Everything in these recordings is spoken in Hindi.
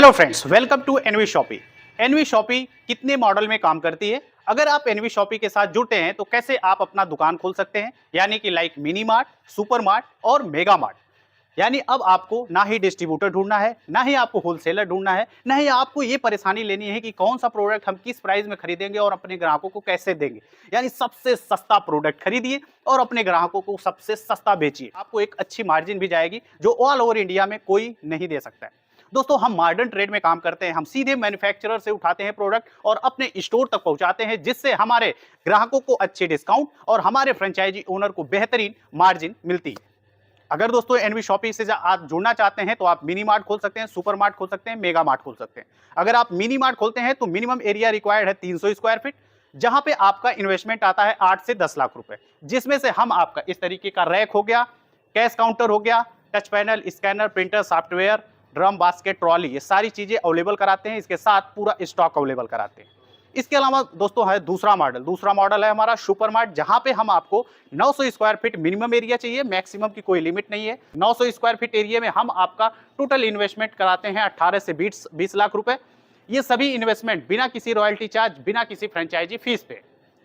Hello friends, welcome to NV Shoppy. NV Shoppy कितने मॉडल में काम करती है? अगर आप एनवी शॉपी के साथ जुड़ते हैं तो कैसे आप अपना दुकान खोल सकते हैं, यानी कि like mini mart, super mart और मेगा मार्ट। यानी अब आपको ना ही डिस्ट्रीब्यूटर ढूंढना है, ना ही आपको होलसेलर ढूंढना है, ना ही आपको ये परेशानी लेनी है कि कौन सा प्रोडक्ट हम किस प्राइस में खरीदेंगे और अपने ग्राहकों को कैसे देंगे। यानी सबसे सस्ता प्रोडक्ट खरीदिए और अपने ग्राहकों को सबसे सस्ता बेचिए। आपको एक अच्छी मार्जिन भी जाएगी जो ऑल ओवर इंडिया में कोई नहीं दे सकता है। दोस्तों, हम मॉडर्न ट्रेड में काम करते हैं। हम सीधे मैन्युफैक्चरर से उठाते हैं प्रोडक्ट और अपने स्टोर तक पहुंचाते हैं, जिससे हमारे ग्राहकों को अच्छे डिस्काउंट और हमारे फ्रेंचाइजी ओनर को बेहतरीन मार्जिन मिलती है। अगर दोस्तों एनवी शॉपी से आप जुड़ना चाहते हैं तो आप मिनी मार्ट खोल सकते हैं, सुपर मार्ट खोल सकते हैं, मेगा मार्ट खोल सकते हैं। अगर आप मिनी मार्ट खोलते हैं तो मिनिमम एरिया रिक्वायर्ड है 300 स्क्वायर फीट, जहां पे आपका इन्वेस्टमेंट आता है 8 से 10 लाख रुपए, जिसमें से हम आपका इस तरीके का रैक हो गया, कैश काउंटर हो गया, touch panel, scanner, printer, software, drum, basket, trolley, ये सारी चीजें अवेलेबल कराते हैं। इसके साथ पूरा स्टॉक अवेलेबल कराते हैं। इसके अलावा दोस्तों है दूसरा मॉडल है हमारा सुपर मार्ट, जहां पे हम आपको 900 स्क्वायर फीट मिनिमम एरिया चाहिए, मैक्सिमम की कोई लिमिट नहीं है। 900 स्क्वायर फीट एरिया में हम आपका टोटल इन्वेस्टमेंट कराते हैं 18 से 20 लाख रुपए। ये सभी इन्वेस्टमेंट बिना किसी रॉयल्टी चार्ज, बिना किसी फ्रेंचाइजी फीस पे।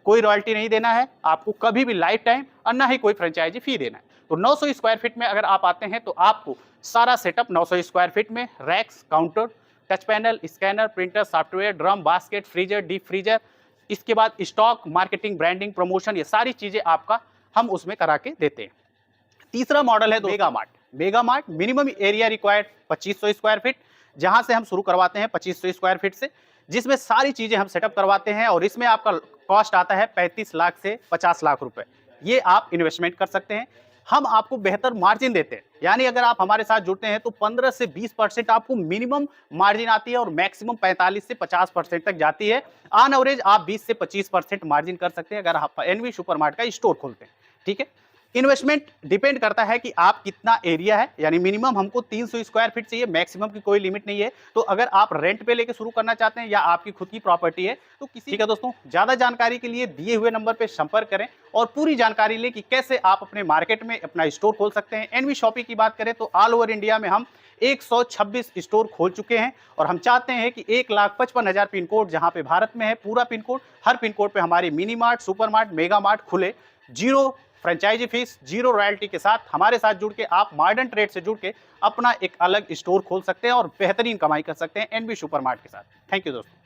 कोई रॉयल्टी नहीं देना है आपको कभी भी लाइफ टाइम, और ना ही कोई फ्रेंचाइजी फी देना है। तो 900 स्क्वायर फीट में अगर आप आते हैं तो आपको सारा सेटअप 900 स्क्वायर फीट में, racks, counter, touch panel, scanner, printer, software, drum, basket, freezer, deep freezer, इसके बाद स्टॉक, मार्केटिंग, ब्रांडिंग, प्रमोशन, ये सारी चीजें आपका हम उसमें करा के देते हैं। तीसरा मॉडल है mega mart minimum area required 2500 square feet, जहां से हम शुरू करवाते हैं 2500 स्क्वायर फीट से, जिसमें सारी चीजें हम सेटअप करवाते हैं और इसमें आपका कॉस्ट आता है 35 लाख से 50 लाख रुपए। ये आप इन्वेस्टमेंट कर सकते हैं। हम आपको बेहतर मार्जिन देते हैं, यानी अगर आप हमारे साथ जुड़ते हैं तो 15 से 20% आपको मिनिमम मार्जिन आती है और मैक्सिमम 45 से 50% तक जाती है। ऑन एवरेज आप 20 से 25% मार्जिन कर सकते हैं अगर आप एनवी सुपर मार्ट का स्टोर खोलते हैं। ठीक है। इन्वेस्टमेंट डिपेंड करता है कि आप कितना एरिया है, यानी मिनिमम हमको 300 स्क्वायर फीट चाहिए, मैक्सिमम की कोई लिमिट नहीं है। तो अगर आप रेंट पे लेके शुरू करना चाहते हैं या आपकी खुद की प्रॉपर्टी है तो किसी। ठीक है दोस्तों, ज्यादा जानकारी के लिए दिए हुए नंबर पे संपर्क करें और पूरी जानकारी लें कि कैसे आप अपने मार्केट में अपना स्टोर खोल सकते हैं। एनवी शॉपी की बात करें तो ऑल ओवर इंडिया में हम 126 स्टोर खोल चुके हैं और हम चाहते हैं कि 1,55,000 पिन कोड, जहां पे भारत में है पूरा पिन कोड, हर पिन कोड पे हमारी mini mart, super mart, mega mart खुले। Zero franchise fees, zero royalty के साथ हमारे साथ जुड़ के आप मॉडर्न ट्रेड से जुड़ के अपना एक अलग स्टोर खोल सकते हैं और बेहतरीन कमाई कर सकते हैं एनवी सुपर मार्ट के साथ। थैंक यू दोस्तों।